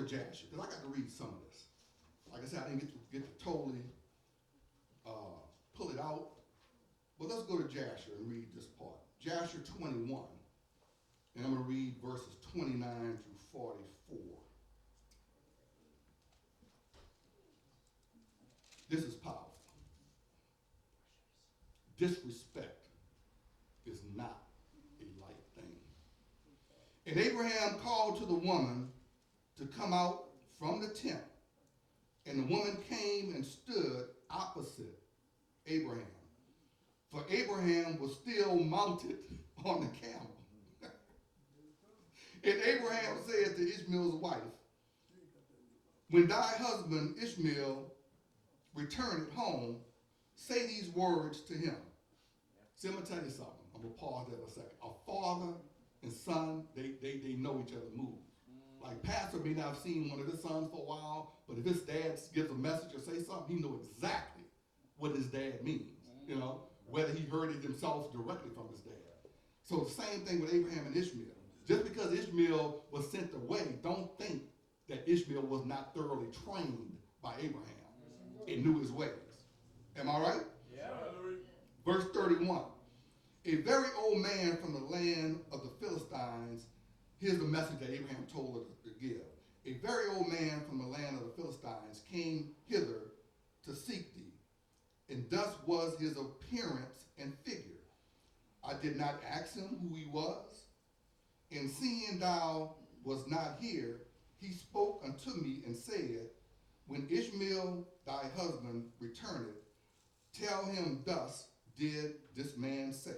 Jasher, because I got to read some of this. Like I said, I didn't get to totally pull it out. But let's go to Jasher and read this part. Jasher 21. And I'm going to read verses 29 through 44. This is powerful. Disrespect is not a light thing. And Abraham called to the woman to come out from the tent. And the woman came and stood opposite Abraham. For Abraham was still mounted on the camel. And Abraham said to Ishmael's wife, when thy husband Ishmael returneth home, say these words to him. See, I'm going to tell you something. I'm going to pause there for a second. A father and son, they know each other's moves. Like Pastor may not have seen one of his sons for a while, but if his dad gives a message or say something, he knows exactly what his dad means, you know, whether he heard it himself directly from his dad. So the same thing with Abraham and Ishmael. Just because Ishmael was sent away, don't think that Ishmael was not thoroughly trained by Abraham and knew his ways. Am I right? Yeah. Verse 31. A very old man from the land of the Philistines, here's the message that Abraham told her to give. A very old man from the land of the Philistines came hither to seek thee, and thus was his appearance and figure. I did not ask him who he was, and seeing thou was not here, he spoke unto me and said, when Ishmael thy husband returneth, tell him thus did this man say,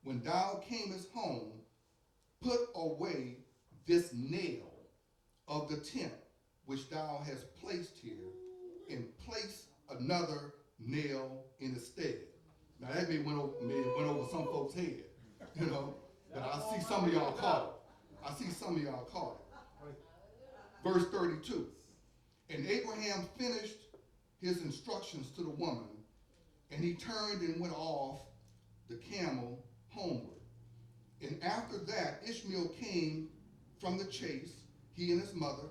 when thou camest home, put away this nail of the tent which thou hast placed here, and place another nail in its stead. Now that may went over some folks' head, you know, but I see some of y'all caught it. Verse 32. And Abraham finished his instructions to the woman, and he turned and went off the camel homeward. And after that, Ishmael came from the chase, he and his mother,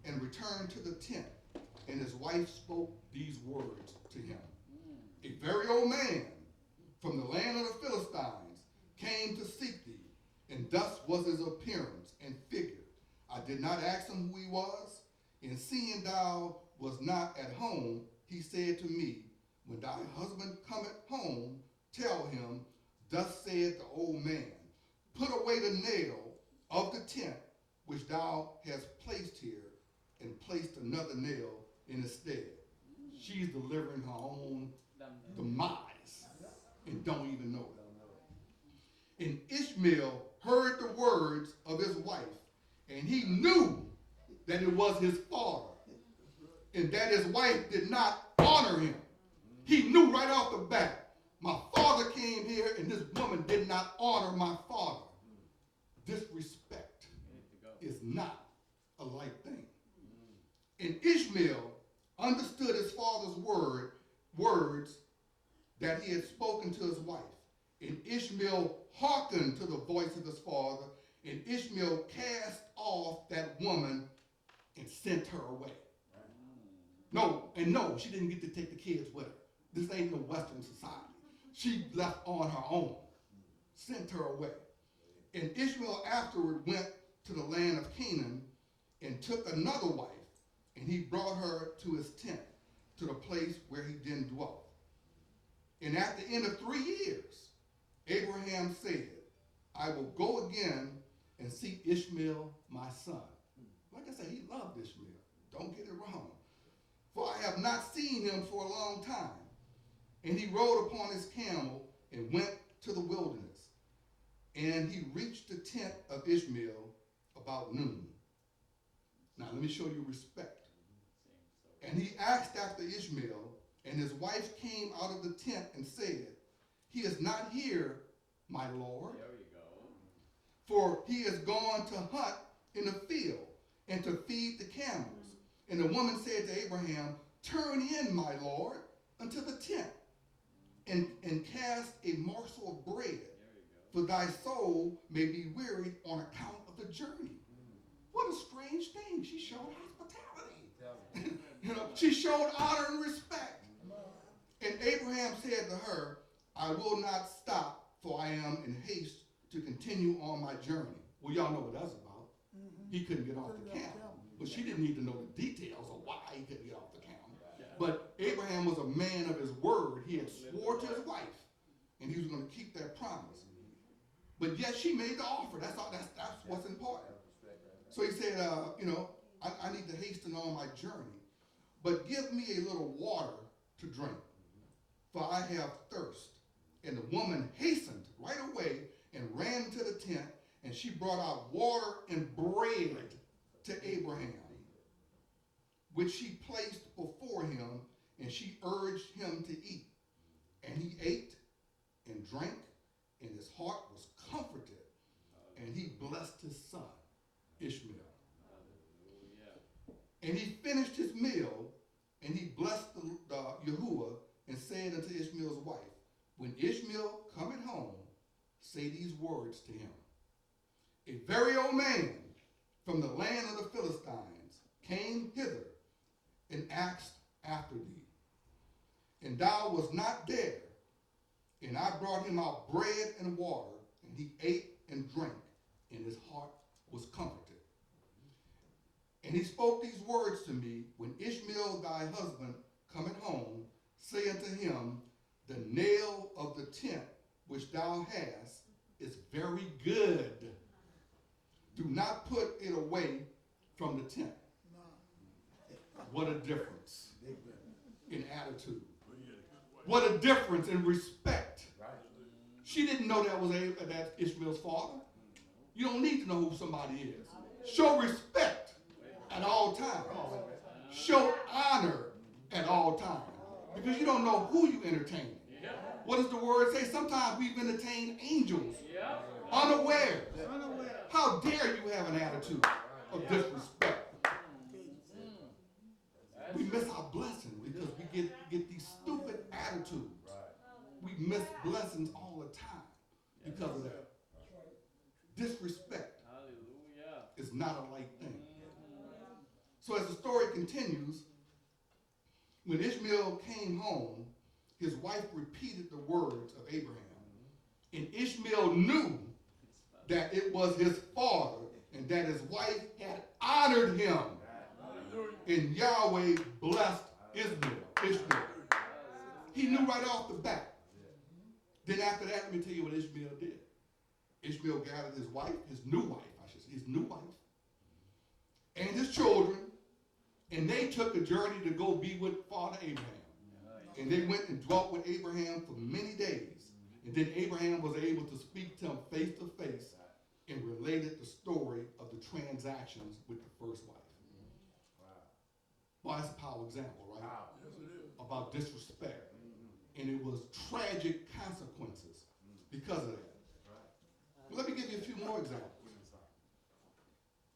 and returned to the tent. And his wife spoke these words to him. A very old man from the land of the Philistines came to seek thee, and thus was his appearance and figure. I did not ask him who he was, and seeing thou was not at home, he said to me, when thy husband cometh home, tell him, thus saith the old man, put away the nail of the tent which thou hast placed here, and placed another nail in its stead. She's delivering her own demise and don't even know it. And Ishmael heard the words of his wife, and he knew that it was his father, and that his wife did not honor him. He knew right off the bat, my father came here and this woman did not honor my father. Disrespect is not a light thing. And Ishmael understood his father's words that he had spoken to his wife. And Ishmael hearkened to the voice of his father, and Ishmael cast off that woman and sent her away. No, she didn't get to take the kids with her. This ain't no Western society. She left on her own, sent her away. And Ishmael afterward went to the land of Canaan and took another wife, and he brought her to his tent, to the place where he then dwelt. And at the end of 3 years, Abraham said, I will go again and seek Ishmael my son. Like I said, he loved Ishmael. Don't get it wrong. For I have not seen him for a long time. And he rode upon his camel and went to the wilderness. And he reached the tent of Ishmael about noon. Now let me show you respect. And he asked after Ishmael, and his wife came out of the tent and said, he is not here, my lord. There you go. For he is gone to hunt in the field and to feed the camels. And the woman said to Abraham, turn in, my lord, unto the tent, and cast a morsel of bread, for thy soul may be wearied on account of the journey. What a strange thing. She showed She showed honor and respect. And Abraham said to her, I will not stop, for I am in haste to continue on my journey. Well, y'all know what that's about. He couldn't get off the camel. But she didn't need to know the details of why he couldn't get off the camel. But Abraham was a man of his word. He had swore to his wife, and he was going to keep that promise. But yet she made the offer. That's what's important. So he said, I need to hasten on my journey, but give me a little water to drink, for I have thirst. And the woman hastened right away and ran to the tent, and she brought out water and bread to Abraham, which she placed before him, and she urged him to eat. And he ate and drank, and his heart was comforted, and he blessed his son, Ishmael. And he finished his meal, and he blessed the Yahuwah, and said unto Ishmael's wife, when Ishmael cometh home, say these words to him. A very old man from the land of the Philistines came hither and asked after thee. And thou was not there. And I brought him out bread and water, and he ate and drank, and his heart was comforted. And he spoke these words to me, when Ishmael thy husband cometh home, say unto him, the nail of the tent which thou hast is very good. Do not put it away from the tent. What a difference in attitude. What a difference in respect. She didn't know that Ishmael's father. You don't need to know who somebody is. Show respect at all times. Show honor at all times. Because you don't know who you entertain. What does the word say? Sometimes we've entertained angels unaware. How dare you have an attitude of disrespect? We miss our blessing because we get these stupid attitudes. We miss blessings all the time because of that. Disrespect is not a light thing. So as the story continues, when Ishmael came home, his wife repeated the words of Abraham. And Ishmael knew that it was his father and that his wife had honored him. And Yahweh blessed Ishmael. He knew right off the bat. Then after that, let me tell you what Ishmael did. Ishmael gathered his wife, his new wife, and his children, and they took a journey to go be with Father Abraham. And they went and dwelt with Abraham for many days. And then Abraham was able to speak to him face to face and related the story of the transactions with the first wife. Well, that's a powerful example, right? About disrespect. And it was tragic consequences because of that. Well, let me give you a few more examples.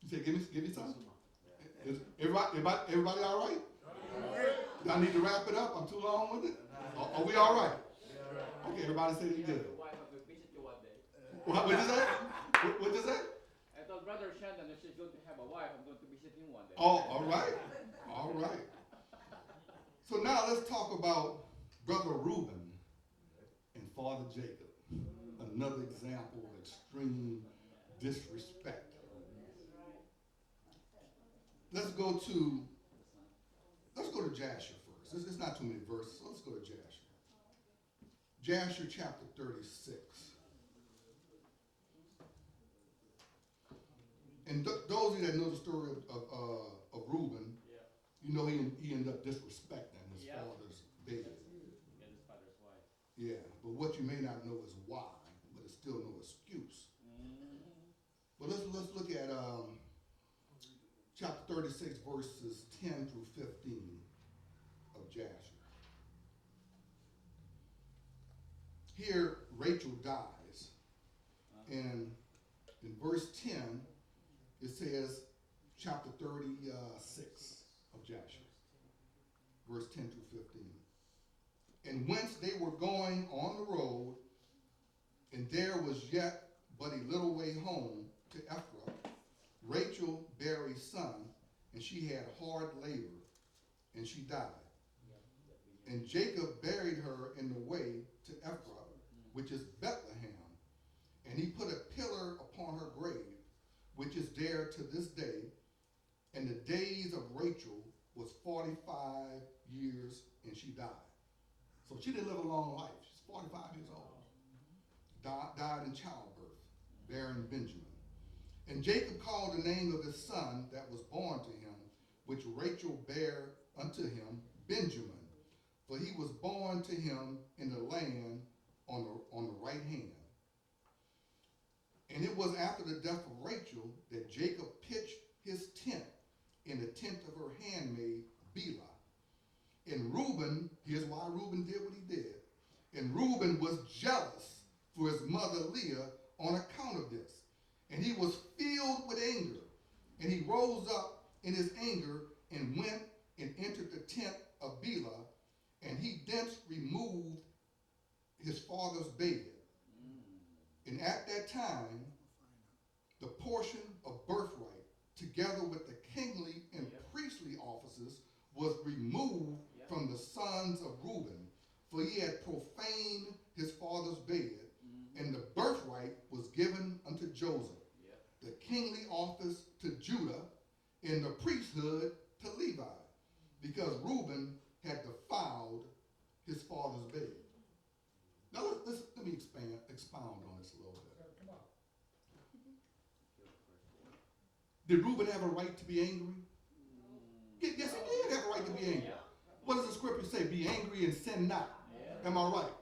You say, give me some? Is everybody all right? Do I need to wrap it up? I'm too long with it? Are we all right? Okay, everybody say it good. What did you say? What did you say? I thought Brother Shannon, if she's going to have a wife, I'm going to visit him one day. Oh, all right. All right. So now let's talk about Brother Reuben and Father Jacob. Another example of extreme disrespect. Let's go to Jasher first. It's not too many verses, so let's go to Jasher. Jasher chapter 36. And those of you that know the story of Reuben, you know he ended up disrespecting his father's baby. And his father's wife. Yeah, but what you may not know is why, but it's still no excuse. But let's look at chapter 36, verses 10 through 15 of Jasher. Here, Rachel dies, and in verse 10, it says, chapter 36 of Jasher, verse 10 through 15. And whence they were going on the road, and there was yet but a little way home to Ephraim, Rachel bare a son, and she had hard labor, and she died. And Jacob buried her in the way to Ephraim, which is Bethlehem. And he put a pillar upon her grave, which is there to this day. And the days of Rachel was 45 years, and she died. So she didn't live a long life. She's 45 years old. Died in childbirth, bearing Benjamin. And Jacob called the name of his son that was born to him, which Rachel bare unto him, Benjamin. For he was born to him in the land on the right hand. And it was after the death of Rachel that Jacob pitched his tent in the tent of her handmaid Bilhah. And Reuben, here's why Reuben did what he did. And Reuben was jealous for his mother Leah on account of this. And he was filled with anger. And he rose up in his anger and went and entered the tent of Bilhah. And he thence removed his father's bed. And at that time, the portion of birthright, together with the kingly and priestly offices, was removed from the sons of Reuben, for he had profaned his father's bed, and the birthright was given unto Joseph, the kingly office to Judah, and the priesthood to Levi, because Reuben had defiled his father's bed. Now let me expound on this a little bit. Come on. Did Reuben have a right to be angry? Yes, he did have a right to be angry. What does the scripture say? Be angry and sin not. Am I right?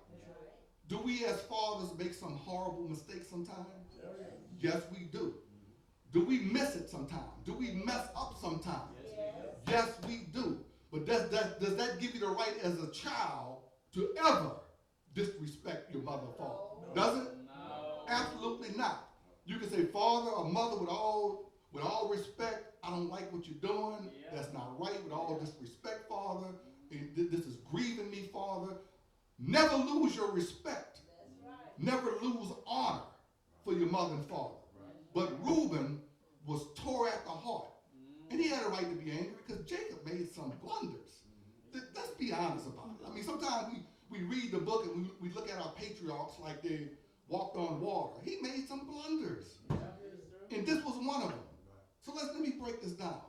Do we as fathers make some horrible mistakes sometimes? Yes, we do. Do we miss it sometimes? Do we mess up sometimes? Yes, we do. But does that give you the right as a child to ever disrespect your mother or father? Does it? No. Absolutely not. You can say, Father or Mother, with all respect, I don't like what you're doing. That's not right. With all disrespect, Father, this is grieving me, Father. Never lose your respect. Never lose honor for your mother and father. But Reuben was tore at the heart. And he had a right to be angry because Jacob made some blunders. Let's be honest about it. I mean, sometimes we read the book and we look at our patriarchs like they walked on water. He made some blunders. And this was one of them. So let me break this down.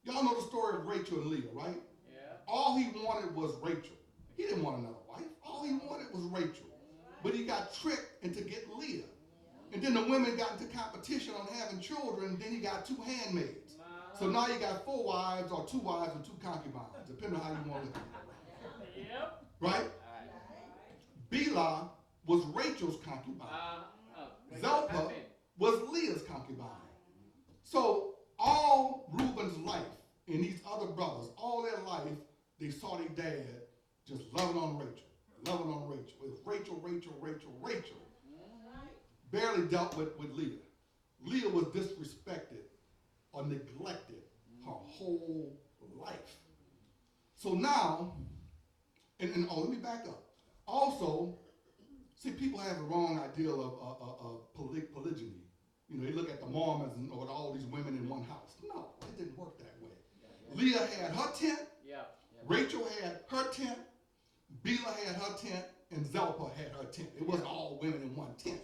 Y'all know the story of Rachel and Leah, right? Yeah. All he wanted was Rachel. He didn't want another wife. All he wanted was Rachel. But he got tricked into getting Leah. And then the women got into competition on having children, and then he got 2 handmaids. So now you got 4 wives or 2 wives and 2 concubines, depending on how you want to look at it. Yep. Right? Bilhah was Rachel's concubine. Zilpah was Leah's concubine. So all Reuben's life and these other brothers, all their life, they saw their dad just loving on Rachel. Loving on Rachel. It was Rachel, Rachel, Rachel, Rachel. Barely dealt with Leah. Leah was disrespected or neglected her whole life. So now, and let me back up. Also, see, people have the wrong idea of polygyny. You know, they look at the Mormons and or all these women in one house. No, it didn't work that way. Leah had her tent. Rachel had her tent. Bilhah had her tent. And Zilpah had her tent. It wasn't all women in one tent.